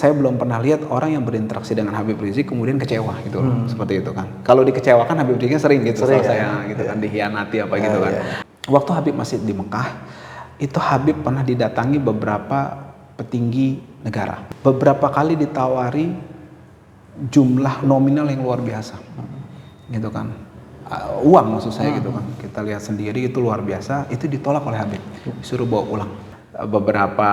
saya belum pernah lihat orang yang berinteraksi dengan Habib Rizik kemudian kecewa gitu loh, seperti itu kan. Kalau dikecewakan Habib Rizik sering gitu, soal saya gitu kan, dihianati apa gitu kan. Waktu Habib masih di Mekah, itu Habib pernah didatangi beberapa petinggi negara. Beberapa kali ditawari jumlah nominal yang luar biasa, gitu kan. Uang maksud saya gitu kan. Kita lihat sendiri itu luar biasa, itu ditolak oleh Habib, disuruh bawa pulang. Beberapa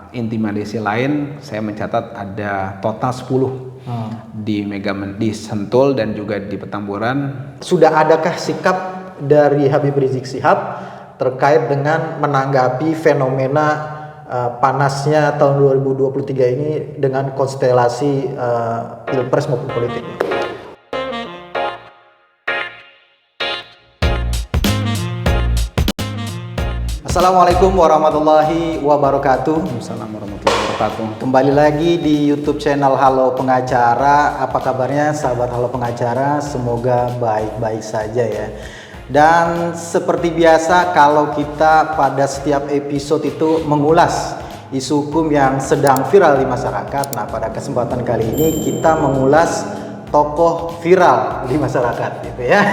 intimidasi lain saya mencatat ada total 10 di Sentul dan juga di Petamburan. Sudah adakah sikap dari Habib Rizik Syihab terkait dengan menanggapi fenomena panasnya tahun 2023 ini dengan konstelasi pilpres maupun politik? Assalamualaikum warahmatullahi wabarakatuh. Assalamualaikum warahmatullahi wabarakatuh. Kembali lagi di YouTube channel Halo Pengacara. Apa kabarnya sahabat Halo Pengacara? Semoga baik-baik saja ya. Dan seperti biasa kalau kita pada setiap episode itu mengulas isu hukum yang sedang viral di masyarakat. Nah, pada kesempatan kali ini kita mengulas tokoh viral di masyarakat gitu ya.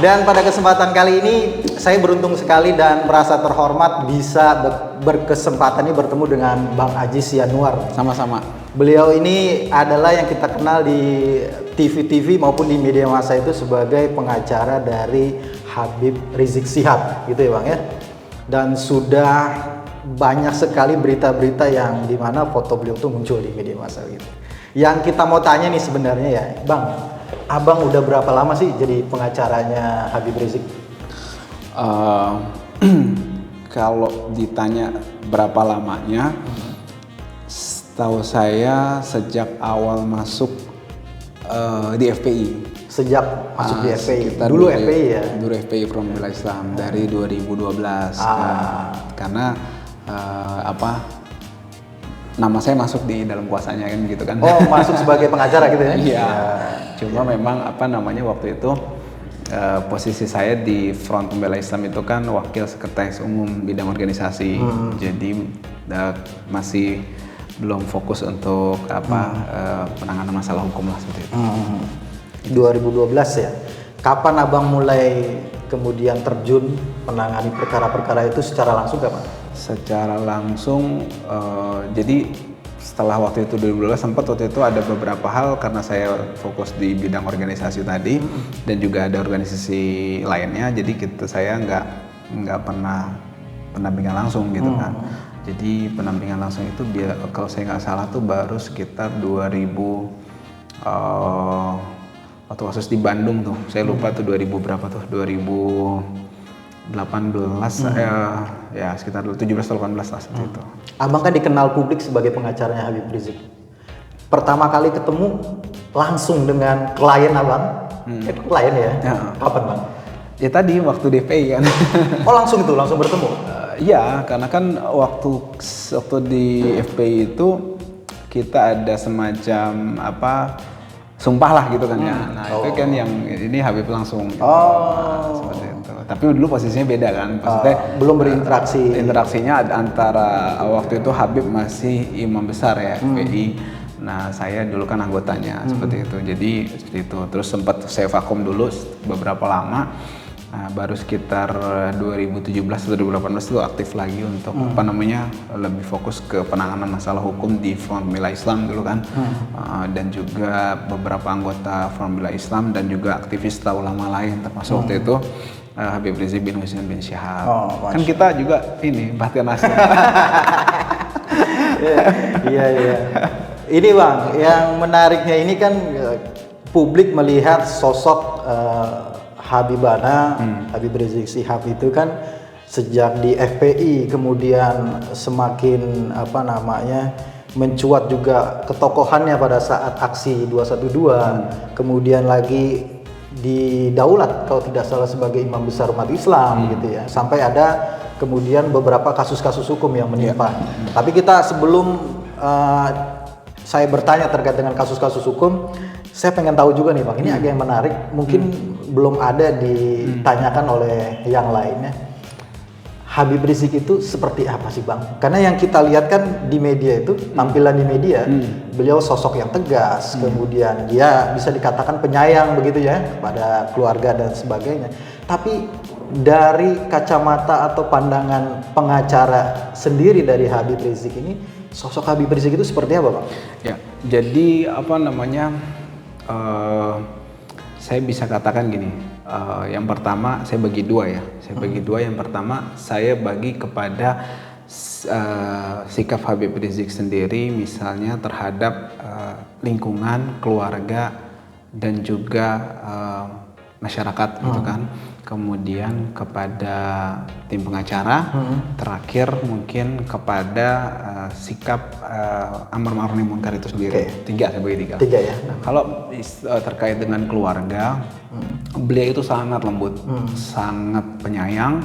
Dan pada kesempatan kali ini saya beruntung sekali dan merasa terhormat bisa berkesempatan ini bertemu dengan Bang Aziz Yanuar. Sama-sama. Beliau ini adalah yang kita kenal di TV-TV maupun di media massa itu sebagai pengacara dari Habib Rizik Syihab gitu ya Bang ya. Dan sudah banyak sekali berita-berita yang dimana foto beliau tuh muncul di media massa gitu. Yang kita mau tanya nih sebenarnya ya, Bang, Abang udah berapa lama sih jadi pengacaranya Habib Rizik? Kalau ditanya berapa lamanya, setahu saya sejak awal masuk di FPI. Sejak masuk di FPI? Dulu FPI ya? Dulu FPI Front Pembela Islam dari 2012. Karena nama saya masuk di dalam kuasanya kan gitu kan. Oh, masuk sebagai pengacara gitu ya? Iya. Cuma memang waktu itu posisi saya di Front Pembela Islam itu kan wakil sekretaris umum bidang organisasi. Jadi masih belum fokus untuk penanganan masalah hukum lah seperti itu. 2012 ya. Kapan Abang mulai kemudian terjun menangani perkara-perkara itu secara langsung kapan? Secara langsung, jadi setelah waktu itu 2012 sempat waktu itu ada beberapa hal karena saya fokus di bidang organisasi tadi dan juga ada organisasi lainnya, jadi saya nggak pernah pendampingan langsung gitu kan. Jadi pendampingan langsung itu kalau saya nggak salah tuh baru sekitar 2000 waktu kasus di Bandung tuh, saya lupa tuh 2000 berapa tuh, 2018 ya sekitar 17 atau 18 lah seperti itu. Abang kan dikenal publik sebagai pengacaranya Habib Rizik. Pertama kali ketemu langsung dengan klien Abang, itu klien ya? Kapan Bang? Ya tadi waktu DPI kan. Oh langsung bertemu? Iya, karena kan waktu di FPI itu kita ada semacam sumpah lah gitu kan ya. Nah itu kan yang ini Habib langsung gitu. Seperti itu. Tapi dulu posisinya beda kan, maksudnya belum berinteraksi. Interaksinya antara waktu itu Habib masih imam besar ya FPI. Nah saya dulu kan anggotanya seperti itu. Jadi seperti itu. Terus sempat saya vakum dulu beberapa lama. Nah, baru sekitar 2017 atau 2018 itu aktif lagi untuk lebih fokus ke penanganan masalah hukum di Front Pembela Islam dulu kan. Dan juga beberapa anggota Front Pembela Islam dan juga aktivis ulama lain termasuk waktu itu Habib Rizik bin Husain bin Syihab. Kan kita juga ini Bahtiar Nasir. Iya. Ini Bang, yang menariknya ini kan publik melihat sosok Habibana, Habib Rizik Syihab itu kan sejak di FPI kemudian semakin mencuat juga ketokohannya pada saat aksi 212, kemudian lagi di Daulat kalau tidak salah sebagai imam besar umat Islam gitu ya, sampai ada kemudian beberapa kasus-kasus hukum yang menimpa. Tapi kita sebelum saya bertanya terkait dengan kasus-kasus hukum, saya pengen tahu juga nih Bang, ini agak yang menarik, mungkin belum ada ditanyakan oleh yang lainnya. Habib Rizik itu seperti apa sih Bang? Karena yang kita lihat kan di media itu, tampilan di media, beliau sosok yang tegas, kemudian dia bisa dikatakan penyayang begitu ya pada keluarga dan sebagainya. Tapi dari kacamata atau pandangan pengacara sendiri dari Habib Rizik ini, sosok Habib Rizik itu seperti apa Bang? Ya, jadi apa namanya, saya bisa katakan gini. Yang pertama saya bagi dua ya. Yang pertama saya bagi kepada sikap Habib Rizik sendiri, misalnya terhadap lingkungan, keluarga dan juga masyarakat gitu kan. Kemudian kepada tim pengacara, terakhir mungkin kepada sikap amar ma'ruf nahi munkar itu sendiri. Tiga, saya bagi tiga. Ya. Nah, kalau terkait dengan keluarga, beliau itu sangat lembut, sangat penyayang,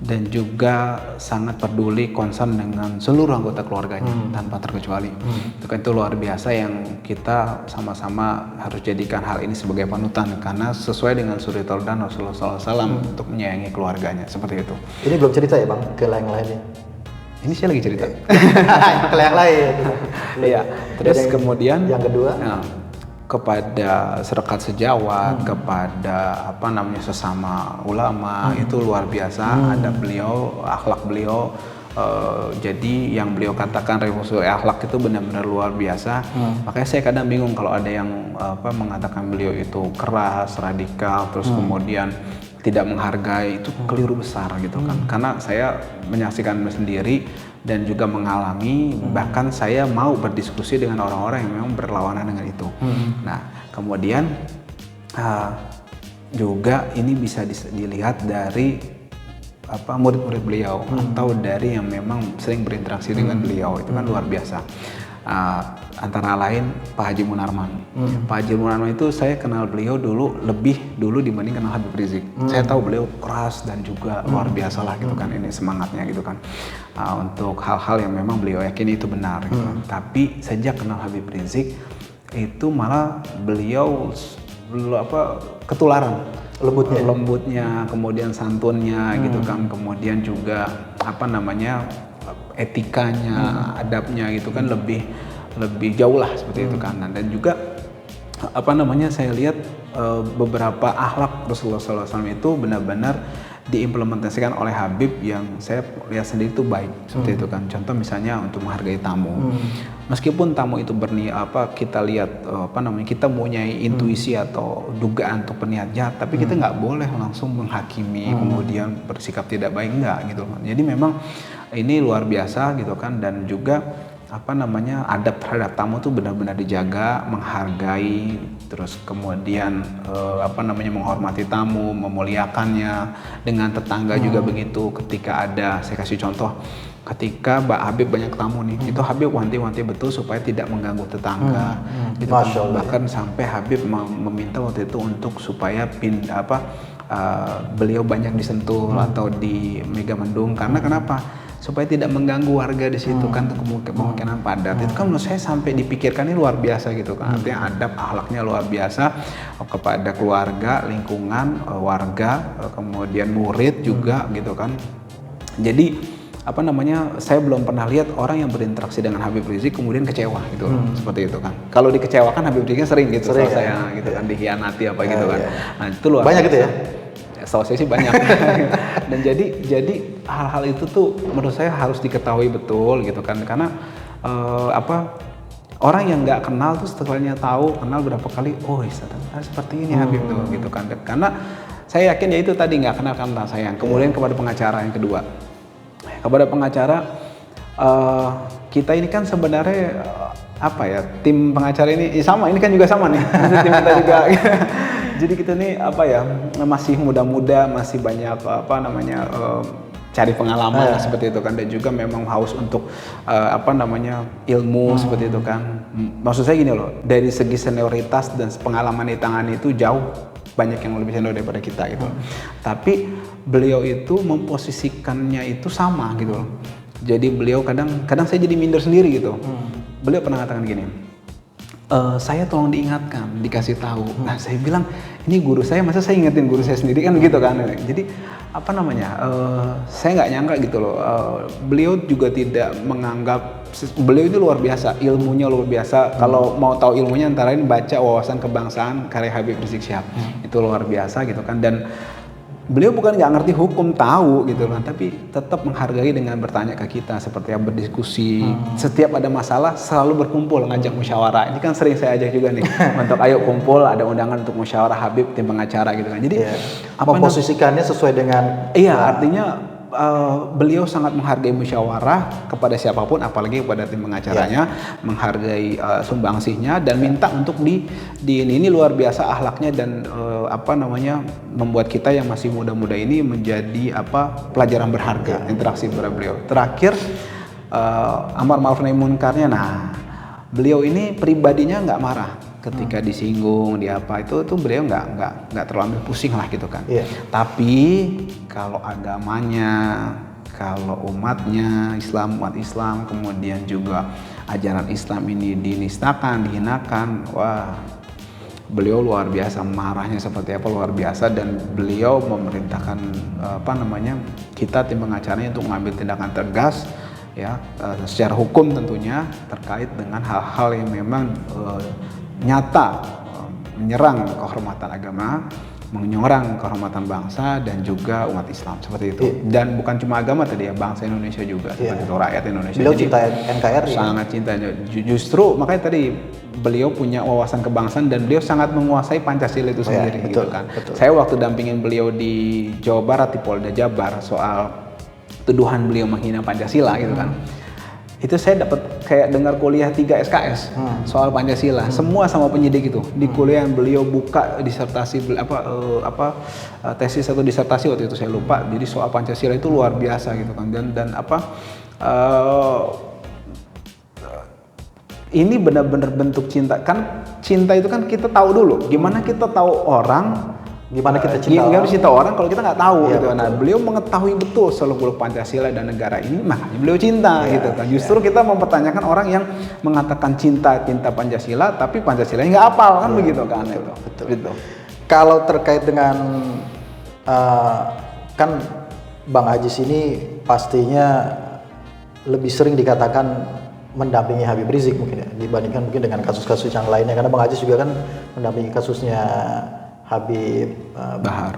dan juga sangat peduli, concern dengan seluruh anggota keluarganya tanpa terkecuali. Itu kan itu luar biasa yang kita sama-sama harus jadikan hal ini sebagai panutan, karena sesuai dengan suri teladan Rasulullah SAW untuk menyayangi keluarganya, seperti itu. Ini belum cerita ya Bang ke yang lainnya? Ini saya lagi cerita. Ke yang lain. Iya. Terus kemudian yang kedua, kepada serekat sejawat, kepada apa namanya sesama ulama, itu luar biasa. Ada beliau, akhlak beliau. Jadi yang beliau katakan revolusi akhlak itu benar-benar luar biasa. Makanya saya kadang bingung kalau ada yang mengatakan beliau itu keras, radikal, terus kemudian tidak menghargai, itu keliru besar gitu kan. Karena saya menyaksikan sendiri dan juga mengalami, bahkan saya mau berdiskusi dengan orang-orang yang memang berlawanan dengan itu. Nah, kemudian juga ini bisa dilihat dari murid-murid beliau atau dari yang memang sering berinteraksi dengan beliau, itu kan luar biasa. Antara lain Pak Haji Munarman. Pak Haji Munarman itu saya kenal beliau lebih dulu dibanding kenal Habib Rizik. Saya tahu beliau keras dan juga luar biasa lah gitu kan, ini semangatnya gitu kan, untuk hal-hal yang memang beliau yakini itu benar gitu kan. Tapi sejak kenal Habib Rizik itu malah beliau ketularan lembutnya, kemudian santunnya gitu kan, kemudian juga etikanya, adabnya gitu kan lebih jauh lah seperti itu kan. Dan juga saya lihat beberapa akhlak Rasulullah SAW itu benar-benar diimplementasikan oleh Habib yang saya lihat sendiri itu baik seperti itu kan. Contoh misalnya untuk menghargai tamu, meskipun tamu itu kita lihat kita mempunyai intuisi atau dugaan untuk berniat jahat, tapi kita nggak boleh langsung menghakimi, kemudian bersikap tidak baik, enggak gitu kan. Jadi memang ini luar biasa gitu kan. Dan juga adab terhadap tamu itu benar-benar dijaga, menghargai, terus kemudian menghormati tamu, memuliakannya. Dengan tetangga juga begitu. Ketika ada, saya kasih contoh, ketika Mbak Habib banyak tamu nih, itu Habib wanti-wanti betul supaya tidak mengganggu tetangga. Gitu kan. Bahkan sampai Habib meminta waktu itu untuk supaya beliau banyak disentuh atau di Mega Mendung. Karena kenapa? Supaya tidak mengganggu warga di situ kan, kemungkinan padat. Itu kan menurut saya sampai dipikirkan ini luar biasa gitu kan. Artinya adab akhlaknya luar biasa kepada keluarga, lingkungan, warga, kemudian murid juga gitu kan. Jadi saya belum pernah lihat orang yang berinteraksi dengan Habib Rizik kemudian kecewa gitu, seperti itu kan. Kalau dikecewakan Habib Rizik sering gitu, saya gitu kan, dikhianati gitu kan. Nah, itu luar banyak biasa. Gitu ya? Setahu saya sih banyak. Dan jadi hal-hal itu tuh menurut saya harus diketahui betul gitu kan. Karena orang yang nggak kenal tuh setelahnya tahu, kenal berapa kali, oh seperti ini Habib tuh gitu kan. Karena saya yakin ya itu tadi, nggak kenal sayang. Kemudian kepada pengacara yang kedua, kepada pengacara, kita ini kan sebenarnya tim pengacara ini sama, ini kan juga sama nih, tim kita juga. Jadi kita nih masih muda-muda, masih banyak cari pengalaman seperti itu kan, dan juga memang haus untuk ilmu seperti itu kan. Maksud saya gini loh, dari segi senioritas dan pengalaman di tangan itu jauh banyak yang lebih senior daripada kita gitu. Tapi beliau itu memposisikannya itu sama gitu loh. Jadi beliau kadang saya jadi minder sendiri gitu. Beliau pernah katakan gini, saya tolong diingatkan, dikasih tahu. Nah saya bilang ini guru saya, masa saya ingetin guru saya sendiri kan gitu kan. Jadi apa namanya, saya nggak nyangka gitu loh. Beliau juga tidak menganggap, beliau itu luar biasa, ilmunya luar biasa. Kalau mau tahu ilmunya antara lain baca Wawasan Kebangsaan karya Habib Rizik Syihab, itu luar biasa gitu kan. Dan beliau bukan nggak ngerti hukum, tahu gitu kan, tapi tetap menghargai dengan bertanya ke kita, seperti yang berdiskusi. Setiap ada masalah selalu berkumpul, ngajak musyawarah. Ini kan sering saya ajak juga nih untuk ayo kumpul, ada undangan untuk musyawarah Habib tim pengacara gitu kan. Jadi memposisikannya sesuai dengan artinya beliau sangat menghargai musyawarah kepada siapapun, apalagi kepada tim pengacaranya, menghargai sumbangsihnya dan minta untuk ini luar biasa akhlaknya dan membuat kita yang masih muda-muda ini menjadi pelajaran berharga, interaksi kepada beliau. Terakhir amar ma'ruf nahi munkarnya, nah beliau ini pribadinya nggak marah ketika disinggung, itu beliau nggak terlalu pusing lah gitu kan. Tapi kalau agamanya, kalau umatnya, umat Islam, kemudian juga ajaran Islam ini dinistakan, dihinakan, wah beliau luar biasa, marahnya seperti apa luar biasa. Dan beliau memerintahkan kita tim pengacaranya untuk mengambil tindakan tegas ya, secara hukum tentunya, terkait dengan hal-hal yang memang nyata menyerang kehormatan agama, menyerang kehormatan bangsa dan juga umat Islam, seperti itu. Dan bukan cuma agama tadi ya, bangsa Indonesia juga, seperti itu, rakyat Indonesia. Beliau cinta NKRI. Sangat cinta. Justru makanya tadi beliau punya wawasan kebangsaan dan beliau sangat menguasai Pancasila itu sendiri, gitu kan. Betul. Saya waktu dampingin beliau di Jawa Barat, di Polda Jabar, soal tuduhan beliau menghina Pancasila gitu kan. Itu saya dapat kayak dengar kuliah 3 SKS soal Pancasila, semua sama penyidik itu. Di kuliah yang beliau buka disertasi tesis atau disertasi waktu itu saya lupa. Jadi soal Pancasila itu luar biasa gitu kan. Dan ini benar-benar bentuk cinta. Kan cinta itu kan kita tahu dulu. Gimana kita tahu orang, gimana kita cinta orang kalau kita nggak tahu gitu. Nah, beliau mengetahui betul seluk-beluk Pancasila dan negara ini, makanya beliau cinta gitu kan. Justru kita mempertanyakan orang yang mengatakan cinta Pancasila tapi Pancasilanya nggak hafal kan, begitu kan. Betul. Kalau terkait dengan kan Bang Ajis ini pastinya lebih sering dikatakan mendampingi Habib Rizik mungkin ya, dibandingkan mungkin dengan kasus-kasus yang lainnya, karena Bang Ajis juga kan mendampingi kasusnya Habib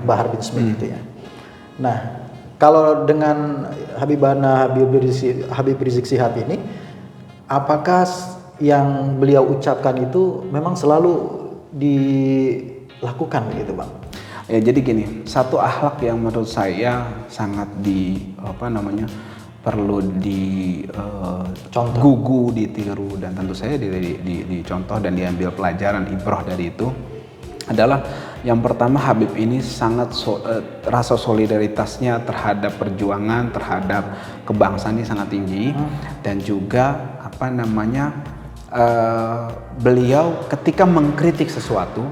Bahar bin Smith itu ya. Nah, kalau dengan Habib Rizik Syihab ini, apakah yang beliau ucapkan itu memang selalu dilakukan gitu, Bang? Ya jadi gini, satu akhlak yang menurut saya sangat perlu gugu, ditiru, dan tentu saya dicontoh dan diambil pelajaran ibrah dari itu adalah yang pertama, Habib ini sangat rasa solidaritasnya terhadap perjuangan, terhadap kebangsaan ini sangat tinggi. Dan juga beliau ketika mengkritik sesuatu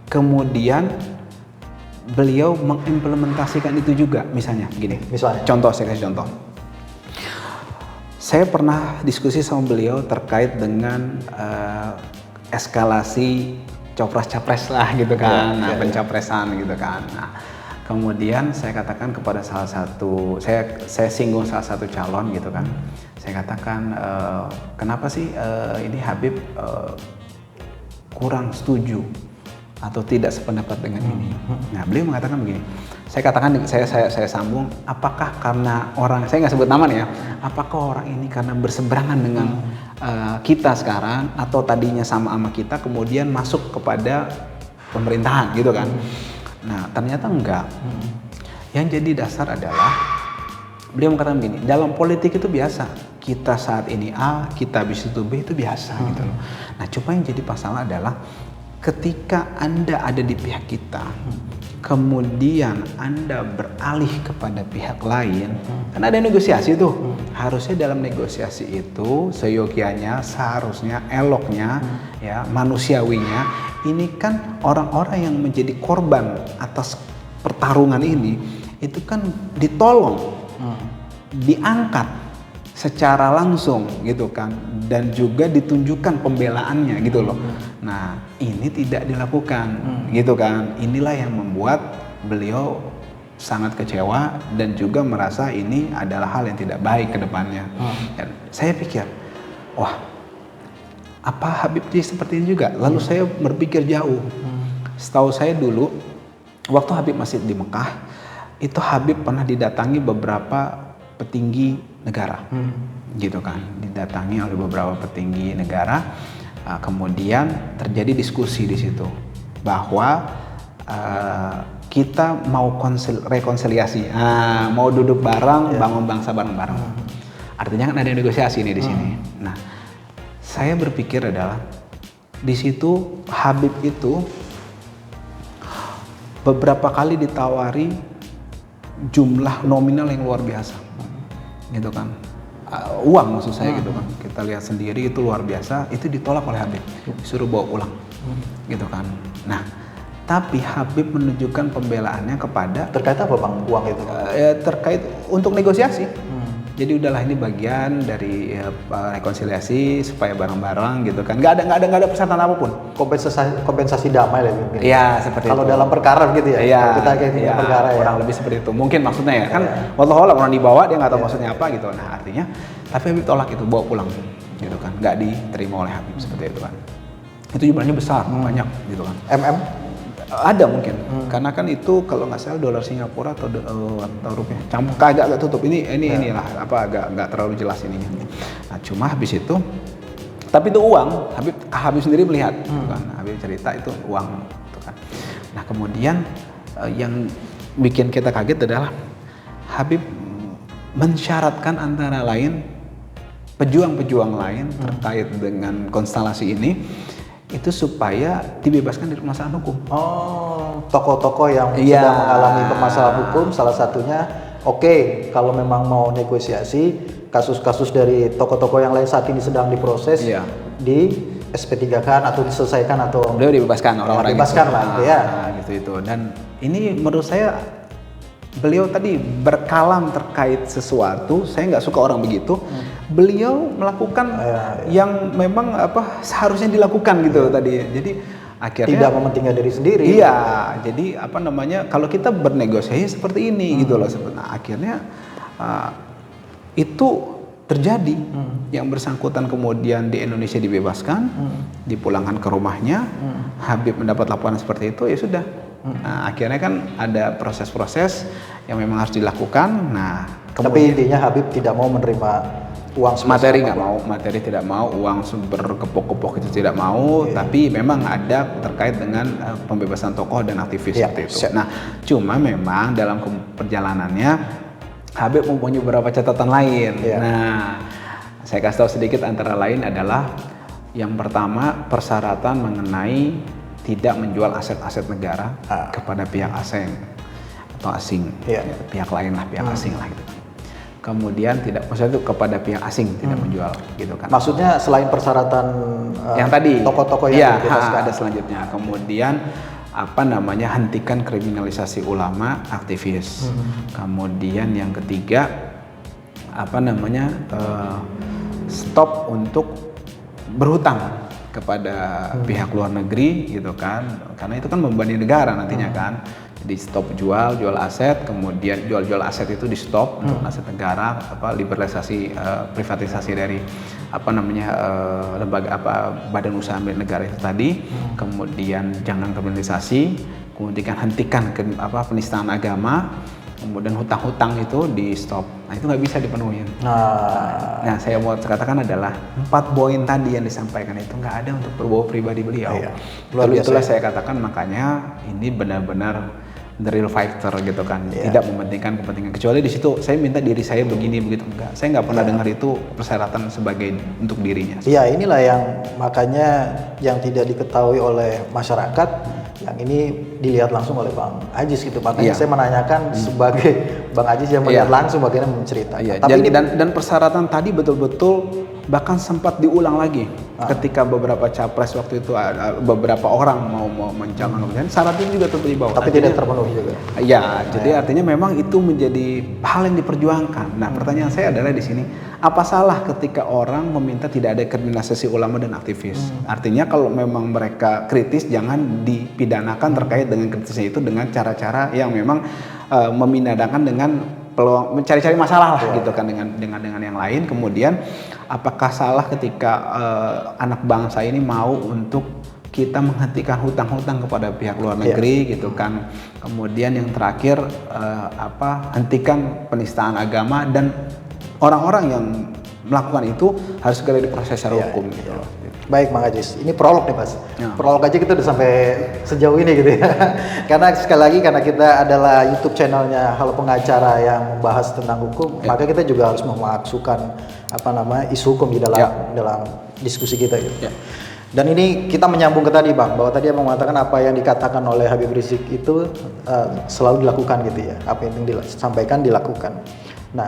kemudian beliau mengimplementasikan itu juga. Misalnya begini, saya kasih contoh. Saya pernah diskusi sama beliau terkait dengan eskalasi capres lah gitu kan, pencapresan gitu kan. Nah, kemudian saya katakan kepada salah satu, saya singgung salah satu calon gitu kan. Saya katakan, kenapa sih ini Habib kurang setuju atau tidak sependapat dengan ini? Nah, beliau mengatakan begini. Saya katakan, saya sambung, apakah karena orang, saya nggak sebut nama nih ya, apakah orang ini karena berseberangan dengan kita sekarang, atau tadinya sama kita kemudian masuk kepada pemerintahan gitu kan? Nah, ternyata enggak. Yang jadi dasar adalah beliau mengatakan begini, dalam politik itu biasa, kita saat ini A, kita habis itu B, itu biasa gitu loh. Nah, cuma yang jadi masalah adalah ketika Anda ada di pihak kita, kemudian Anda beralih kepada pihak lain, kan ada negosiasi tuh. Harusnya dalam negosiasi itu seyogianya, seharusnya, eloknya, ya manusiawinya, ini kan orang-orang yang menjadi korban atas pertarungan ini, itu kan ditolong, diangkat secara langsung gitu kan, dan juga ditunjukkan pembelaannya gitu loh. Nah ini tidak dilakukan gitu kan. Inilah yang membuat beliau sangat kecewa dan juga merasa ini adalah hal yang tidak baik ke depannya. Dan saya pikir, wah, apa Habib Rizik seperti ini juga? Lalu saya berpikir jauh. Setahu saya dulu, waktu Habib masih di Mekah, itu Habib pernah didatangi beberapa petinggi negara, gitu kan? Didatangi oleh beberapa petinggi negara, kemudian terjadi diskusi di situ bahwa kita mau rekonsiliasi, mau duduk bareng, bangun bangsa bareng-bareng. Artinya kan ada negosiasi nih di sini. Nah, saya berpikir adalah di situ Habib itu beberapa kali ditawari jumlah nominal yang luar biasa, gitu kan? Uang maksud saya gitu kan. Kita lihat sendiri itu luar biasa, itu ditolak oleh Habib, disuruh bawa pulang, gitu kan. Nah, tapi Habib menunjukkan pembelaannya kepada terkait apa bang uang itu? Terkait untuk negosiasi. Jadi udahlah ini bagian dari rekonsiliasi supaya bareng-bareng gitu kan. Nggak ada persyaratan apapun. Kompensasi damai lah mungkin. Iya seperti kalau itu. Dalam perkara gitu ya. Iya. Kita kayak punya perkara ya. Kurang lebih seperti itu. Mungkin maksudnya ya kan. Wallahualam orang dibawa dia nggak tahu maksudnya apa gitu. Nah artinya, tapi Habib tolak itu, bawa pulang gitu kan. Nggak diterima oleh Habib seperti itu kan. Itu jumlahnya besar, banyak gitu kan. Ada mungkin, karena kan itu kalau nggak salah dolar Singapura atau rupiah, agak tutup. Inilah apa agak nggak terlalu jelas ininya. Nah cuma habis itu, tapi itu uang. Habib sendiri melihat, kan? Habib cerita itu uang, gitu kan. Nah kemudian yang bikin kita kaget adalah Habib mensyaratkan antara lain pejuang-pejuang lain terkait dengan konstelasi ini. Itu supaya dibebaskan dari permasalahan hukum. Oh, tokoh-tokoh yang sedang mengalami permasalahan hukum, salah satunya, kalau memang mau negosiasi, kasus-kasus dari tokoh-tokoh yang lain saat ini sedang diproses, di SP3-kan atau diselesaikan atau beliau dibebaskan, orang-orang dibebaskan lah, gitu itu. Dan ini menurut saya beliau tadi berkalam terkait sesuatu, saya nggak suka orang begitu. Beliau melakukan yang memang seharusnya dilakukan gitu tadi. Jadi akhirnya tidak mementingkan diri sendiri. Iya, jadi kalau kita bernegosiasi seperti ini gitu loh. Nah, akhirnya itu terjadi. Yang bersangkutan kemudian di Indonesia dibebaskan, dipulangkan ke rumahnya. Habib mendapat laporan seperti itu, ya sudah. Nah, akhirnya kan ada proses-proses yang memang harus dilakukan. Nah, tapi intinya Habib tidak mau menerima uang materi, nggak mau, materi tidak mau, uang sumber kepok-kepok itu tidak mau, tapi memang ada terkait dengan pembebasan tokoh dan aktivis seperti itu. Nah, cuma memang dalam perjalanannya Habib mempunyai beberapa catatan lain. Nah, saya kasih tahu sedikit, antara lain adalah yang pertama persyaratan mengenai tidak menjual aset-aset negara kepada pihak asing atau asing, pihak lain lah, pihak asing lah gitu. Kemudian maksudnya itu kepada pihak asing tidak menjual gitu kan. Maksudnya selain persyaratan yang tadi tokoh-tokoh yang ada selanjutnya. Kemudian hentikan kriminalisasi ulama, aktivis. Kemudian yang ketiga stop untuk berhutang kepada pihak luar negeri gitu kan, karena itu kan membebani negara nantinya kan. Di stop jual aset, kemudian jual aset itu di stop untuk aset negara, liberalisasi, privatisasi dari lembaga badan usaha milik negara itu tadi. Kemudian jangan kriminalisasi, kemudian hentikan penistaan agama, kemudian hutang-hutang itu di stop. Nah itu nggak bisa dipenuhi. Nah saya mau katakan adalah 4 poin tadi yang disampaikan itu nggak ada untuk berbau pribadi beliau. Lalu itulah saya katakan, makanya ini benar-benar the real fighter gitu kan, tidak mementingkan kepentingan, kecuali di situ saya minta diri saya begini begitu, enggak, saya nggak pernah dengar itu persyaratan sebagai untuk dirinya. Iya, inilah yang makanya yang tidak diketahui oleh masyarakat, yang ini dilihat langsung oleh Bang Ajis gitu, makanya saya menanyakan sebagai Bang Ajis yang melihat langsung bagaimana menceritakan. Tapi dan persyaratan tadi betul-betul bahkan sempat diulang lagi ketika beberapa capres waktu itu beberapa orang mau mencalonkan, syarat itu juga tetap di bawah. Tapi tidak terpenuhi juga. Ya, jadi artinya memang itu menjadi hal yang diperjuangkan. Nah, pertanyaan saya adalah di sini, apa salah ketika orang meminta tidak ada kriminalisasi ulama dan aktivis? Artinya kalau memang mereka kritis, jangan dipidanakan terkait dengan kritisnya itu dengan cara-cara yang memang memindahkan dengan peluang mencari-cari masalah lah gitu kan dengan yang lain. Kemudian apakah salah ketika anak bangsa ini mau untuk kita menghentikan hutang-hutang kepada pihak luar negeri gitu kan. Kemudian yang terakhir hentikan penistaan agama, dan orang-orang yang melakukan itu harus segera diproses secara hukum gitu loh. Baik Mang Ajis, ini prolog nih Mas. Prolog aja kita udah sampai sejauh ini gitu ya. Karena sekali lagi karena kita adalah YouTube channelnya Halo Pengacara yang membahas tentang hukum, maka kita juga harus memasukkan isu hukum di dalam diskusi kita gitu. Dan ini kita menyambung ke tadi Bang, bahwa tadi Abang mengatakan apa yang dikatakan oleh Habib Rizik itu selalu dilakukan gitu ya. Apa yang disampaikan dilakukan. Nah,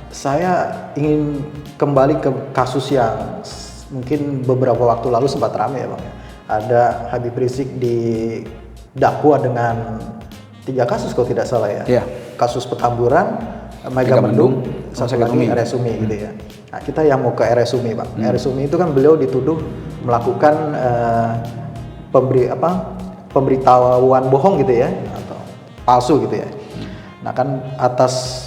saya ingin kembali ke kasus yang mungkin beberapa waktu lalu sempat ramai ya Bang ya. Ada Habib Rizik didakwa dengan 3 kasus kalau tidak salah ya. Kasus Petamburan, Megamendung, satu lagi RS Umi gitu ya. Nah, kita yang mau ke RS Umi Bang. RS Umi itu kan beliau dituduh melakukan pemberitahuan bohong gitu ya, atau palsu gitu ya. Nah, kan atas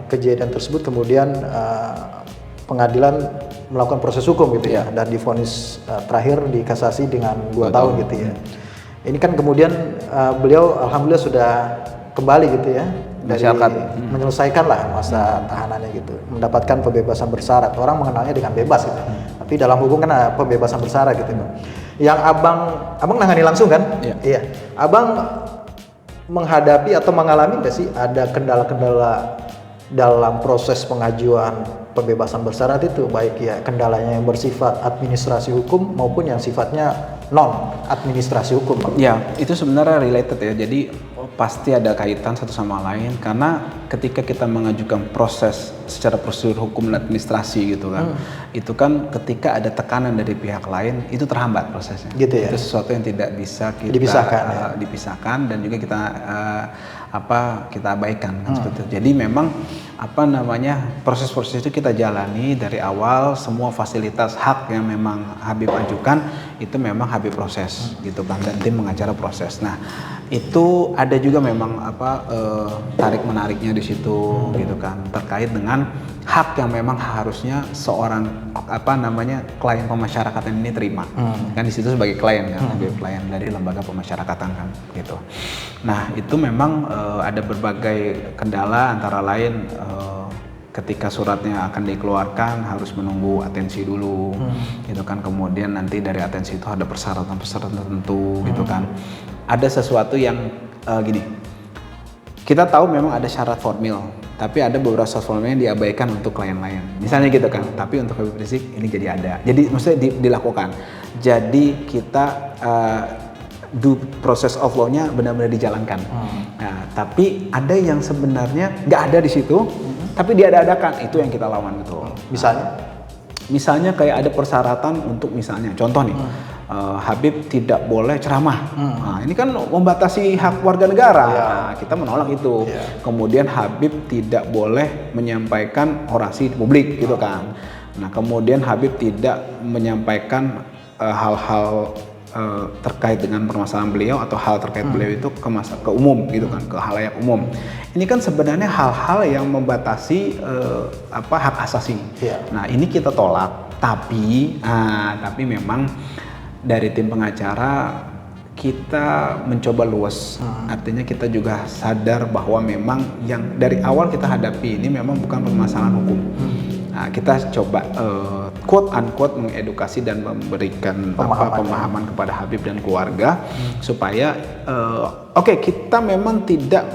kejadian tersebut kemudian pengadilan melakukan proses hukum gitu ya, dan divonis terakhir di kasasi dengan 2 tahun gitu ya. Ini kan kemudian beliau alhamdulillah sudah kembali gitu ya, menyelesaikan lah masa tahanannya gitu, mendapatkan pembebasan bersyarat. Orang mengenalnya dengan bebas gitu, tapi dalam hukum kan ada pembebasan bersyarat gitu. Yang abang nangani langsung kan? Iya. Abang menghadapi atau mengalami nggak sih ada kendala-kendala dalam proses pengajuan pembebasan bersyarat itu, baik ya kendalanya yang bersifat administrasi hukum maupun yang sifatnya non administrasi hukum Bang? Ya, itu sebenarnya related ya. Jadi pasti ada kaitan satu sama lain, karena ketika kita mengajukan proses secara prosedur hukum dan administrasi gitu kan, itu kan ketika ada tekanan dari pihak lain itu terhambat prosesnya. Gitu ya? Itu sesuatu yang tidak bisa kita dipisahkan dan juga kita kita abaikan kan seperti itu. Jadi memang proses-proses itu kita jalani dari awal. Semua fasilitas hak yang memang Habib ajukan itu memang Habib proses gitu kan, dan tim pengacara proses. Nah, itu ada juga memang tarik menariknya di situ gitu kan, terkait dengan hak yang memang harusnya seorang klien pemasyarakatan ini terima. Kan di situ sebagai klien kan, sebagai klien dari lembaga pemasyarakatan kan gitu. Nah, itu memang ada berbagai kendala, antara lain ketika suratnya akan dikeluarkan harus menunggu atensi dulu gitu kan. Kemudian nanti dari atensi itu ada persyaratan-persyaratan tertentu gitu kan. Ada sesuatu yang gini, kita tahu memang ada syarat formil, tapi ada beberapa syarat formil yang diabaikan untuk klien lain, misalnya gitu kan. Tapi untuk Habib Rizik ini jadi ada, jadi maksudnya dilakukan. Jadi kita proses of law-nya benar-benar dijalankan. Nah, tapi ada yang sebenarnya nggak ada di situ, tapi diada-adakan, itu yang kita lawan betul. Misalnya kayak ada persyaratan untuk, misalnya contoh nih, Habib tidak boleh ceramah. Nah, ini kan membatasi hak warga negara. Nah, kita menolak itu. Kemudian Habib tidak boleh menyampaikan orasi di publik gitu kan. Nah, kemudian Habib tidak menyampaikan hal-hal terkait dengan permasalahan beliau atau hal terkait beliau itu ke umum gitu kan, ke halayak umum. Ini kan sebenarnya hal-hal yang membatasi hak asasi. Nah, ini kita tolak. Tapi memang dari tim pengacara kita mencoba luas. Artinya kita juga sadar bahwa memang yang dari awal kita hadapi ini memang bukan permasalahan hukum. Nah, kita coba quote unquote mengedukasi dan memberikan pemahaman kepada Habib dan keluarga supaya kita memang tidak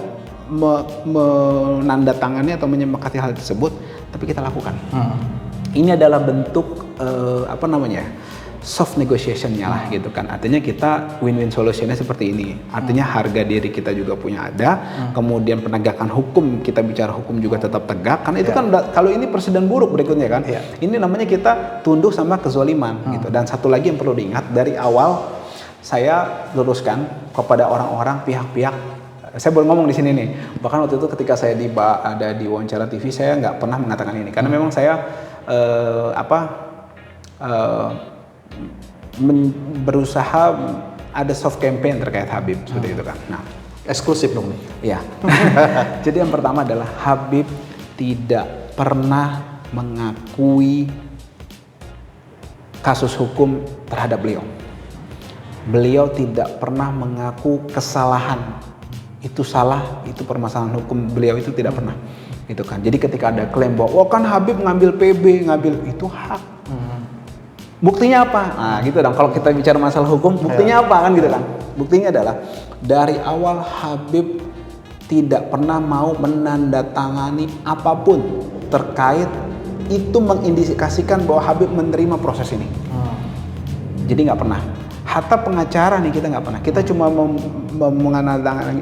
menandatangani atau menyepakati hal tersebut, tapi kita lakukan. Ini adalah bentuk soft negotiation-nya lah gitu kan. Artinya kita win-win solution-nya seperti ini. Artinya harga diri kita juga punya ada, kemudian penegakan hukum, kita bicara hukum juga tetap tegak. Karena itu kan kalau ini presiden buruk berikutnya kan. Ini namanya kita tunduk sama kezoliman gitu. Dan satu lagi yang perlu diingat, dari awal saya luruskan kepada orang-orang pihak-pihak, saya baru ngomong di sini nih. Bahkan waktu itu ketika saya ada di wawancara TV, saya nggak pernah mengatakan ini karena memang saya berusaha ada soft campaign terkait Habib seperti itu kan. Nah, eksklusif dong nih. Iya. Jadi yang pertama adalah Habib tidak pernah mengakui kasus hukum terhadap beliau. Beliau tidak pernah mengaku kesalahan. Itu salah, itu permasalahan hukum beliau itu tidak pernah. Itu kan. Jadi ketika ada klaim bahwa oh kan Habib ngambil PB, itu hak. Buktinya apa? Nah gitu dong, kalau kita bicara masalah hukum, buktinya apa kan gitu kan? Buktinya adalah dari awal Habib tidak pernah mau menandatangani apapun terkait itu mengindikasikan bahwa Habib menerima proses ini. Jadi nggak pernah. Hatta pengacara nih kita nggak pernah. Kita cuma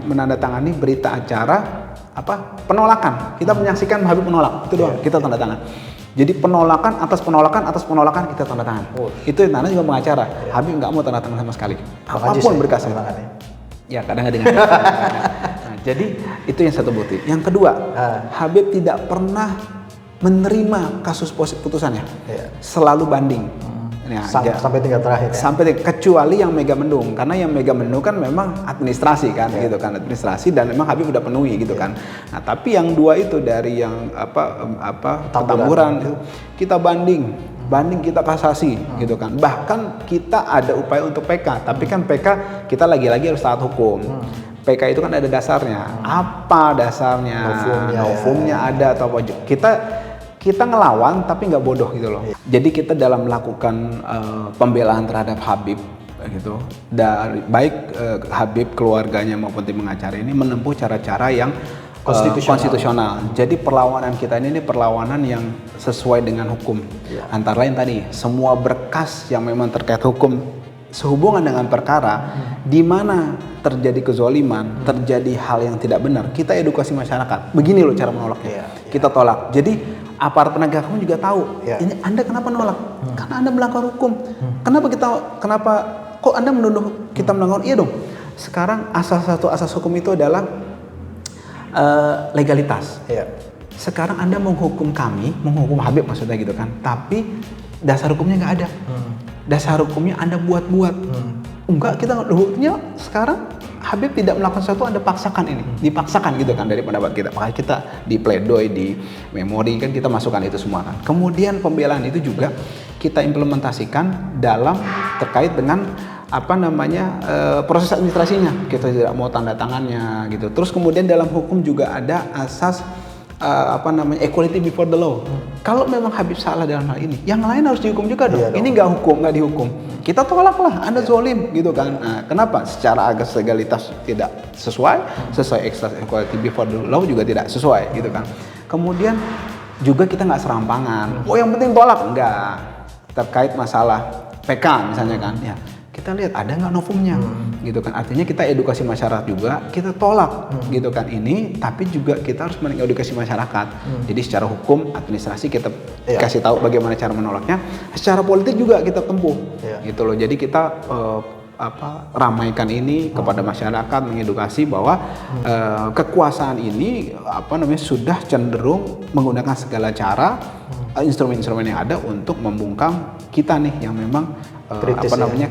menandatangani berita acara penolakan. Kita menyaksikan Habib menolak, itu doang. Kita tanda tangan. Jadi penolakan atas penolakan kita tanda tangan. Itu yang tanda juga pengacara. Habib nggak mau tanda tangan sama sekali. Apapun berkasnya. Ya kadang ada. Nah, jadi itu yang satu bukti. Yang kedua, Habib tidak pernah menerima kasus putusannya. Selalu banding. Ya, sampai tingkat terakhir. Sampai kecuali yang Mega Mendung, karena yang Mega Mendung kan memang administrasi kan, gitu kan, administrasi dan memang Habib udah penuhi gitu kan. Nah tapi yang dua itu dari yang Petamburan itu kita banding kita kasasi gitu kan. Bahkan kita ada upaya untuk PK, tapi kan PK kita lagi-lagi harus taat hukum. PK itu kan ada dasarnya. Apa dasarnya? Novumnya ada atau apa? Kita ngelawan tapi nggak bodoh gitu loh. Jadi kita dalam melakukan pembelaan terhadap Habib gitu, dari baik Habib, keluarganya maupun tim pengacara ini menempuh cara-cara yang konstitusional. Jadi perlawanan kita ini perlawanan yang sesuai dengan hukum. Antara lain tadi semua berkas yang memang terkait hukum sehubungan dengan perkara di mana terjadi kezoliman, terjadi hal yang tidak benar, kita edukasi masyarakat. Begini loh cara menolaknya. Kita tolak. Jadi aparat penegak hukum juga tahu. Ini Anda kenapa nolak? Karena Anda melanggar hukum. Kenapa kok Anda menuduh kita melanggar? Iya dong. Sekarang satu asas hukum itu adalah legalitas. Sekarang Anda menghukum kami, menghukum Habib maksudnya gitu kan. Tapi dasar hukumnya nggak ada. Dasar hukumnya Anda buat-buat. Enggak, kita hukumnya sekarang Habib tidak melakukan sesuatu, Anda paksakan ini, dipaksakan gitu kan dari pendapat kita. Makanya kita di pledoi, di memori kan kita masukkan itu semua kan. Kemudian pembelaan itu juga kita implementasikan dalam terkait dengan proses administrasinya. Kita tidak mau tanda tangannya gitu. Terus kemudian dalam hukum juga ada asas equality before the law. Kalau memang Habib salah dalam hal ini, yang lain harus dihukum juga dong. Ini nggak dihukum. Kita tolak lah, Anda zolim gitu kan. Nah, kenapa? Secara agas legalitas tidak sesuai equality before the law juga tidak sesuai gitu kan. Kemudian juga kita nggak serampangan. Oh yang penting tolak, enggak. Terkait masalah PK misalnya kan, ya kita lihat ada nggak novumnya gitu kan. Artinya kita edukasi masyarakat juga, kita tolak gitu kan ini, tapi juga kita harus mengedukasi masyarakat. Jadi secara hukum administrasi kita kasih tahu bagaimana cara menolaknya, secara politik juga kita tempuh gitu loh. Jadi kita ramaikan ini kepada masyarakat, mengedukasi bahwa kekuasaan ini sudah cenderung menggunakan segala cara, instrumen-instrumen yang ada untuk membungkam kita nih yang memang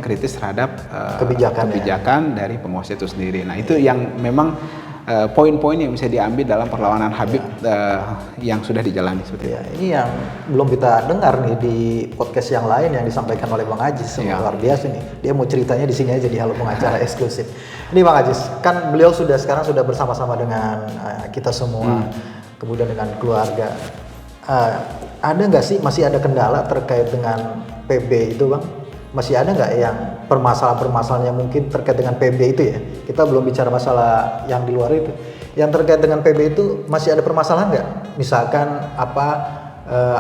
kritis terhadap kebijakan dari penguasa itu sendiri. Nah itu yang memang poin-poin yang bisa diambil dalam perlawanan Habib yang sudah dijalani seperti itu. Ini yang belum kita dengar nih di podcast yang lain yang disampaikan oleh Bang Ajis. Luar biasa nih. Dia mau ceritanya di sini aja di Halo Pengacara eksklusif. Ini Bang Ajis, kan beliau sekarang sudah bersama-sama dengan kita semua, kemudian dengan keluarga. Ada nggak sih masih ada kendala terkait dengan PB itu, Bang? Masih ada nggak yang permasalahan-permasalahan yang mungkin terkait dengan PB itu ya? Kita belum bicara masalah yang di luar itu. Yang terkait dengan PB itu masih ada permasalahan nggak? Misalkan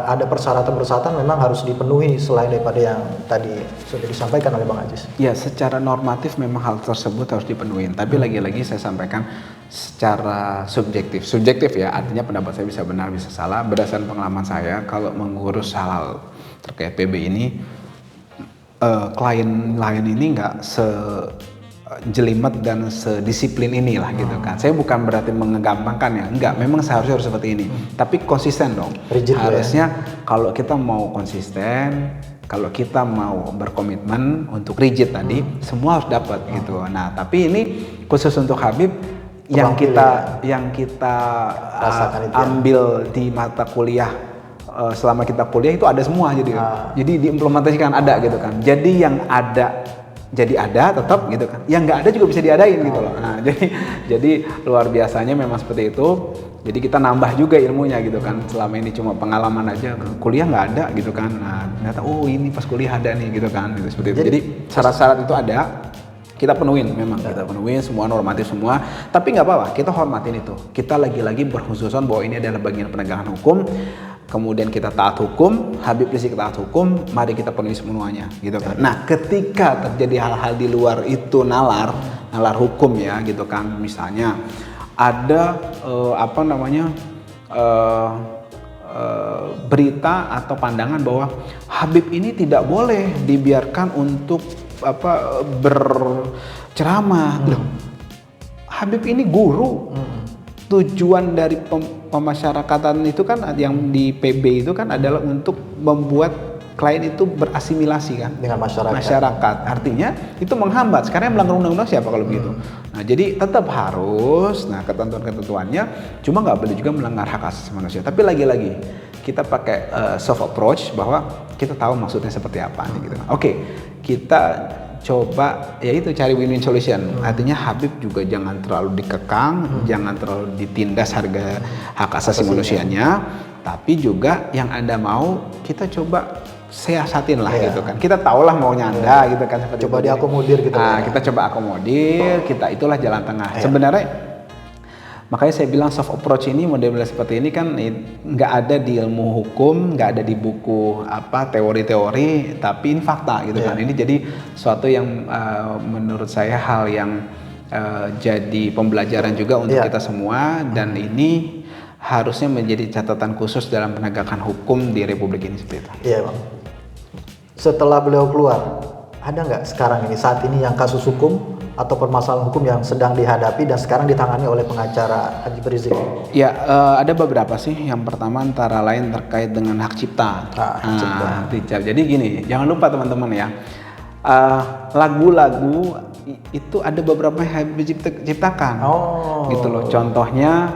ada persyaratan-persyaratan memang harus dipenuhi selain daripada yang tadi sudah disampaikan oleh Bang Ajis. Ya, secara normatif memang hal tersebut harus dipenuhi. Tapi lagi-lagi saya sampaikan secara subjektif. Subjektif ya, artinya pendapat saya bisa benar bisa salah. Berdasarkan pengalaman saya, kalau mengurus hal-hal terkait PB ini, klien ini nggak jelimet dan sedisiplin inilah gitu kan. Saya bukan berarti mengegampangkan ya, enggak, memang seharusnya harus seperti ini. Tapi konsisten dong. Rigid harusnya kalau kita mau konsisten, kalau kita mau berkomitmen untuk rigid tadi, semua harus dapat gitu. Nah, tapi ini khusus untuk Habib yang kita ambil di mata kuliah selama kita kuliah itu ada semua jadi diimplementasikan ada gitu kan. Jadi yang ada tetap gitu kan, yang nggak ada juga bisa diadain gitu loh. Nah, jadi luar biasanya memang seperti itu. Jadi kita nambah juga ilmunya gitu kan. Selama ini cuma pengalaman aja, kuliah nggak ada gitu kan. Nah, ternyata ini pas kuliah ada nih gitu kan. Gitu, seperti itu. Jadi syarat-syarat itu ada, kita penuhin memang, kita penuhin semua normatif semua. Tapi nggak apa-apa, kita hormatin itu. Kita lagi-lagi berkhususan bahwa ini adalah bagian penegakan hukum. Kemudian kita taat hukum, Habib Rizik taat hukum, mari kita penuhi semuanya gitu kan. Nah, ketika terjadi hal-hal di luar itu nalar hukum ya gitu kan. Misalnya ada berita atau pandangan bahwa Habib ini tidak boleh dibiarkan untuk berceramah. Loh, Habib ini guru. Tujuan dari pemasyarakatan itu kan yang di PB itu kan adalah untuk membuat klien itu berasimilasi kan dengan masyarakat. Artinya itu menghambat. Sekarang yang melanggar undang-undang siapa kalau begitu? Nah, jadi tetap harus, ketentuan-ketentuannya, cuma nggak boleh juga melanggar hak asasi manusia. Tapi lagi-lagi kita pakai soft approach bahwa kita tahu maksudnya seperti apa gitu. Oke, kita coba yaitu cari win-win solution. Artinya Habib juga jangan terlalu dikekang, jangan terlalu ditindas harga hak asasi manusianya, tapi juga yang Anda mau kita coba siasatin lah gitu kan. Kita tahulah maunya Anda gitu kan. Coba diakomodir gitu. Nah, kita coba akomodir, itulah jalan tengah. Sebenarnya makanya saya bilang soft approach ini, model-model seperti ini kan nggak ada di ilmu hukum, nggak ada di buku teori-teori, tapi ini fakta gitu kan. Ini jadi suatu yang menurut saya hal yang jadi pembelajaran juga untuk kita semua, dan ini harusnya menjadi catatan khusus dalam penegakan hukum di Republik ini seperti itu. Iya, Bang. Setelah beliau keluar, ada nggak sekarang ini saat ini yang kasus hukum atau permasalahan hukum yang sedang dihadapi dan sekarang ditangani oleh pengacara Habib Rizik? Ya, ada beberapa sih. Yang pertama antara lain terkait dengan hak cipta. Jadi gini, jangan lupa teman-teman ya, lagu-lagu itu ada beberapa yang Habib Rizik ciptakan. Gitu loh. Contohnya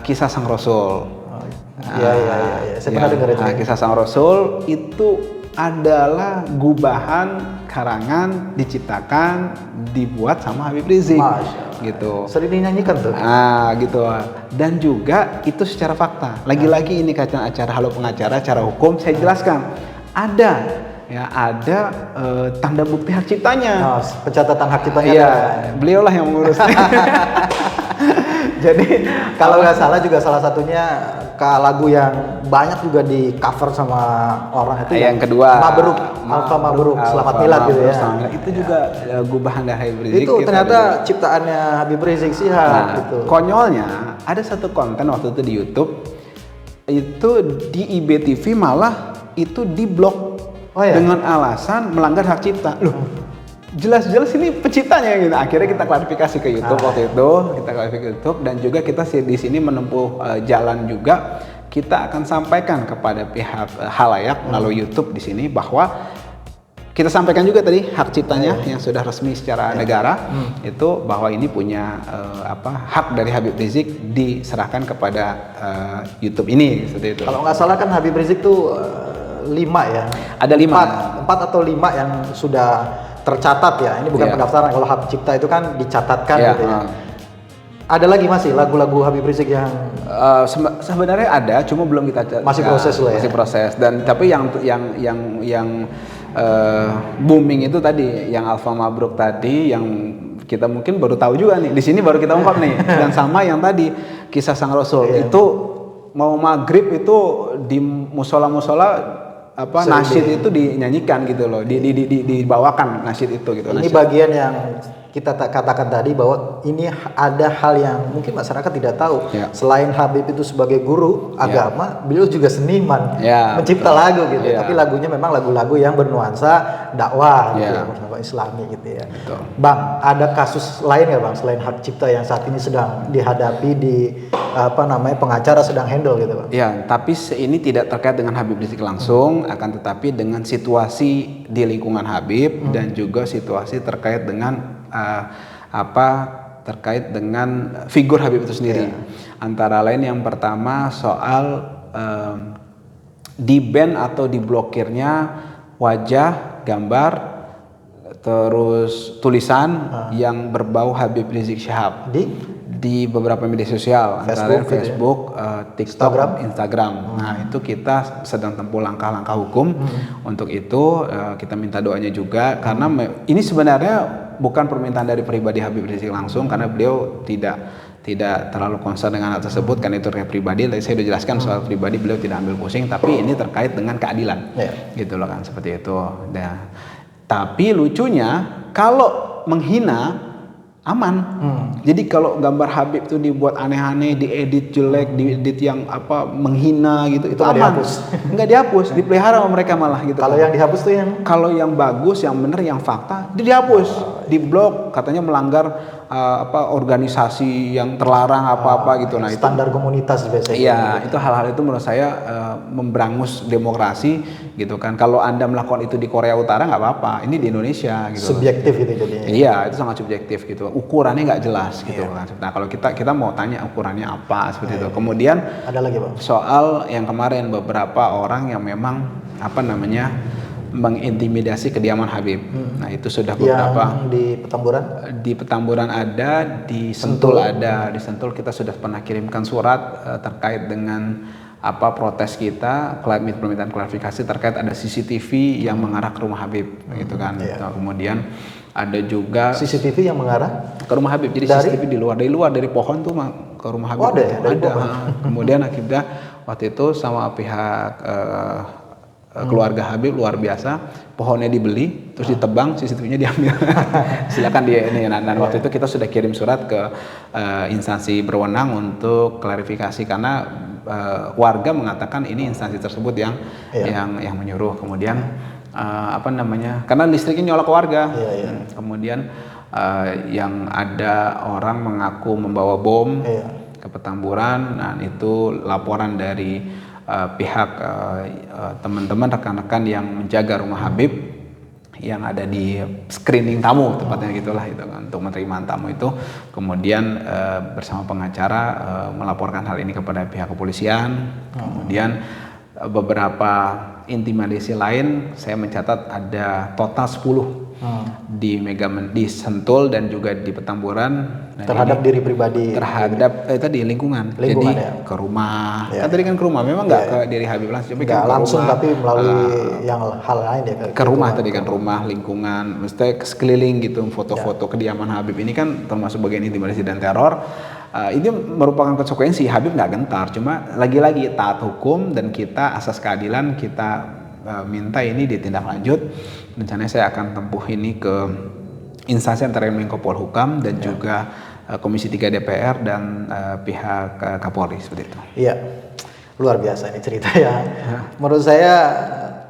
Kisah Sang Rasul. Iya. Saya pernah dengar itu. Kisah Sang Rasul itu adalah gubahan karangan diciptakan dibuat sama Habib Rizik gitu. Sering dinyanyikan tuh. Gitu. Dan juga itu secara fakta. Lagi-lagi ini kaitan acara Halo Pengacara, acara hukum, saya jelaskan. Ada tanda bukti hak ciptanya. Pencatatan hak ciptanya. Iya, beliaulah yang mengurus. Jadi kalau nggak salah juga salah satunya lagu yang banyak juga di cover sama orang itu yang kedua Alfa Mabruk Selamat Milad gitu ya. Itu juga gubahan dari Habib Rizik. Itu ternyata ciptaannya Habib Rizik Sihab gitu. Konyolnya ada satu konten waktu itu di YouTube itu di IBTV malah itu diblok dengan alasan melanggar hak cipta. Loh, jelas-jelas ini penciptanya gitu. Akhirnya kita klarifikasi ke YouTube waktu itu, dan juga kita di sini menempuh jalan juga. Kita akan sampaikan kepada pihak halayak melalui YouTube di sini bahwa kita sampaikan juga tadi hak ciptanya yang sudah resmi secara negara itu bahwa ini punya hak dari Habib Rizik diserahkan kepada YouTube ini seperti itu. Kalau nggak salah kan Habib Rizik tuh 5 ya. Ada 5. 4 atau 5 yang sudah tercatat ya. Ini bukan pendaftaran. Kalau hak cipta itu kan dicatatkan gitu ya. Ada lagi masih lagu-lagu Habib Rizik yang sebenarnya ada, cuma belum kita masih proses lah ya. Masih proses. Dan tapi yang booming itu tadi, yang Alfa Mabruk tadi, yang kita mungkin baru tahu juga nih. Di sini baru kita ungkap nih. Dan sama yang tadi Kisah Sang Rasul itu mau maghrib itu di musola-musola nasyid itu dinyanyikan gitu loh, dibawakan nasyid itu gitu. Ini nasyid. bagian yang kita katakan tadi bahwa ini ada hal yang mungkin masyarakat tidak tahu. Ya. Selain Habib itu sebagai guru agama, beliau juga seniman, Ya, mencipta betul. lagu gitu. Ya. Tapi lagunya memang lagu-lagu yang bernuansa dakwah gitu, Ya. bersama Islami gitu ya. Betul. Bang, ada kasus lain ya Bang selain hak cipta yang saat ini sedang dihadapi di pengacara sedang handle gitu Bang? Ya, tapi ini tidak terkait dengan Habib Rizik langsung, akan tetapi dengan situasi di lingkungan Habib dan juga situasi terkait dengan terkait dengan figur Habib itu sendiri. Antara lain yang pertama soal di-ban atau diblokirnya wajah, gambar, terus tulisan yang berbau Habib Rizik Syihab di beberapa media sosial, antara Facebook, TikTok, Instagram. Nah, itu kita sedang tempuh langkah-langkah hukum. Untuk itu kita minta doanya juga, karena ini sebenarnya bukan permintaan dari pribadi Habib Rizik langsung, karena beliau tidak terlalu concern dengan hal tersebut, karena itu terkait pribadi. Tadi saya sudah jelaskan soal pribadi, beliau tidak ambil pusing, tapi ini terkait dengan keadilan, gitu loh kan, seperti itu. Nah, tapi lucunya kalau menghina aman. Jadi kalau gambar Habib itu dibuat aneh-aneh, diedit jelek, diedit yang menghina gitu, itu aman. Nggak dihapus, dipelihara sama mereka malah gitu. Kalau yang dihapus tuh kalau yang bagus, yang benar, yang fakta, dihapus, diblok, katanya melanggar organisasi yang terlarang gitu. Nah, standar komunitas biasanya. Iya, itu hal-hal itu menurut saya memberangus demokrasi gitu kan. Kalau Anda melakukan itu di Korea Utara nggak apa-apa, ini di Indonesia gitu. Subjektif itu jadinya. Iya, itu sangat subjektif gitu. Ukurannya nggak jelas gitu kan. Nah, kalau kita mau tanya ukurannya apa seperti itu. Kemudian ada lagi Bang, soal yang kemarin beberapa orang yang memang mengintimidasi kediaman Habib. Nah, itu sudah beberapa. Yang di Petamburan? Di Petamburan ada, di Sentul ada. Di Sentul kita sudah pernah kirimkan surat terkait dengan protes kita, permintaan klarifikasi terkait ada CCTV yang mengarah ke rumah Habib, gitu kan. Nah, kemudian ada juga CCTV yang mengarah ke rumah Habib. Jadi CCTV dari luar dari pohon tuh ke rumah Habib. Oh, ada ya? Dari pohon. Kemudian akhirnya waktu itu sama pihak keluarga Habib luar biasa, pohonnya dibeli, terus ditebang, CCTV-nya diambil. Silakan dia ini. Dan waktu itu kita sudah kirim surat ke instansi berwenang untuk klarifikasi, karena warga mengatakan ini instansi tersebut yang menyuruh. Kemudian karena listriknya nyolok ke warga. Kemudian yang ada orang mengaku membawa bom ke Petamburan. Nah, itu laporan dari pihak teman-teman rekan-rekan yang menjaga rumah Habib yang ada di screening tamu, tepatnya gitulah itu kan, untuk menerima tamu itu. Kemudian bersama pengacara melaporkan hal ini kepada pihak kepolisian. Kemudian beberapa intimidasi lain saya mencatat ada total 10 di Sentul dan juga di Petamburan. Terhadap diri pribadi, terhadap tadi lingkungan. Jadi ke rumah, kan tadi kan ke rumah, memang nggak ke diri Habib langsung, nggak langsung rumah, tapi melalui yang hal lain ya. Ke rumah tadi kan, rumah, lingkungan, mesti sekeliling gitu, foto-foto kediaman Habib ini kan termasuk bagian intimidasi dan teror. Ini merupakan konsekuensi. Habib nggak gentar, cuma lagi-lagi taat hukum, dan kita asas keadilan kita minta ini ditindaklanjut. Rencananya saya akan tempuh ini ke instansi antara Menko Polhukam dan juga Komisi 3 DPR dan pihak Kapolri, seperti itu. Iya, luar biasa ini cerita ya. Menurut saya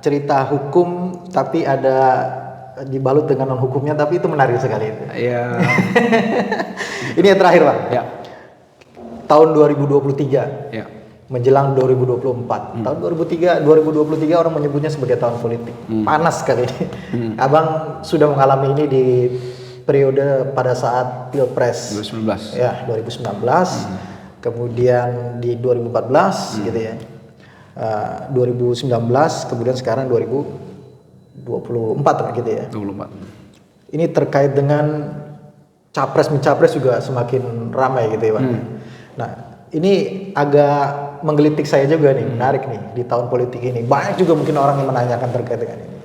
cerita hukum tapi ada dibalut dengan non hukumnya, tapi itu menarik sekali itu. Iya. Ini yang terakhir Bang. Ya. Tahun 2023. Ya. Menjelang 2024. Tahun 2023 orang menyebutnya sebagai tahun politik. Panas sekali ini. Abang sudah mengalami ini di periode pada saat Pilpres 2019. Ya, 2019. Kemudian di 2014 gitu ya. 2019, kemudian sekarang 2024 gitu ya. 24. Ini terkait dengan capres mencapres juga semakin ramai gitu ya, Bang. Nah, ini agak menggelitik saya juga nih, menarik nih di tahun politik ini. Banyak juga mungkin orang yang menanyakan terkait dengan ini.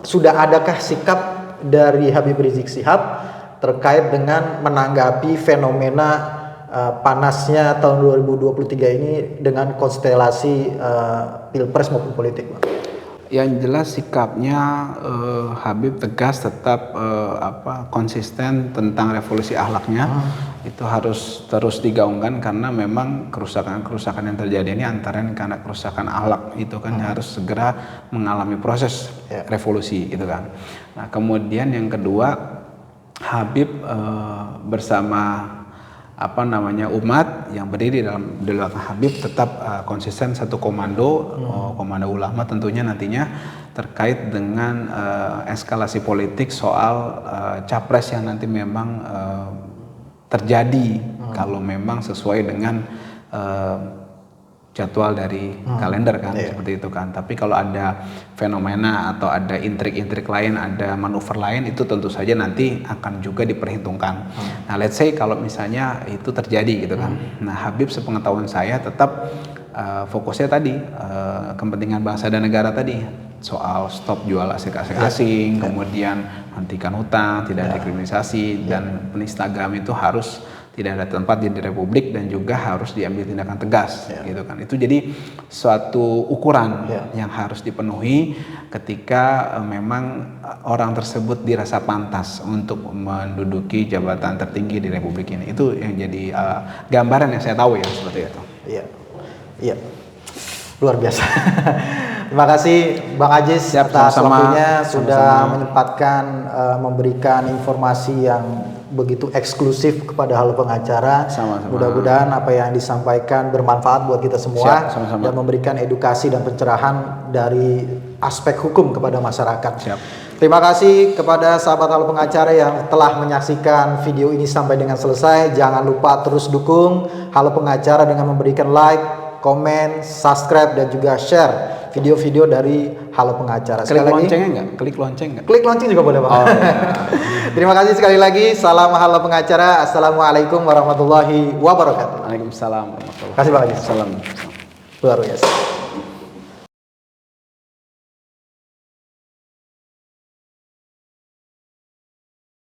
Sudah adakah sikap dari Habib Rizik Syihab terkait dengan menanggapi fenomena panasnya tahun 2023 ini dengan konstelasi pilpres maupun politik, Bang? Yang jelas sikapnya Habib tegas, tetap konsisten tentang revolusi akhlaknya. Itu harus terus digaungkan karena memang kerusakan yang terjadi ini antara karena kerusakan akhlak itu kan harus segera mengalami proses revolusi itu kan. Nah, kemudian yang kedua, Habib bersama umat yang berdiri dalam belakang Habib tetap konsisten satu komando ulama tentunya nantinya terkait dengan eskalasi politik soal capres yang nanti memang terjadi kalau memang sesuai dengan jadwal dari kalender kan, seperti itu kan. Tapi kalau ada fenomena atau ada intrik-intrik lain, ada manuver lain, itu tentu saja nanti akan juga diperhitungkan. Nah, let's say kalau misalnya itu terjadi gitu kan. Nah, Habib sepengetahuan saya tetap fokusnya tadi kepentingan bangsa dan negara tadi, soal stop jual aset-aset asing, kemudian hentikan hutang, tidak ada kriminalisasi, dan penista agama itu harus tidak ada tempat di Republik dan juga harus diambil tindakan tegas gitu kan. Itu jadi suatu ukuran yang harus dipenuhi ketika memang orang tersebut dirasa pantas untuk menduduki jabatan tertinggi di Republik ini. Itu yang jadi gambaran yang saya tahu ya, seperti itu. Iya. Luar biasa. Terima kasih Bang Aziz atas waktunya sudah menyempatkan memberikan informasi yang begitu eksklusif kepada Halo Pengacara. Mudah-mudahan apa yang disampaikan bermanfaat buat kita semua dan memberikan edukasi dan pencerahan dari aspek hukum kepada masyarakat. Terima kasih kepada sahabat Halo Pengacara yang telah menyaksikan video ini sampai dengan selesai. Jangan lupa terus dukung Halo Pengacara dengan memberikan like, komen, subscribe, dan juga share video-video dari Halo Pengacara. Klik loncengnya nggak? Klik lonceng nggak? Klik lonceng juga boleh, Bang. Terima kasih sekali lagi. Salam Halo Pengacara. Assalamualaikum warahmatullahi wabarakatuh. Waalaikumsalam warahmatullahi wabarakatuh. Terima kasih, Bang Aziz. Salam. Luar biasa.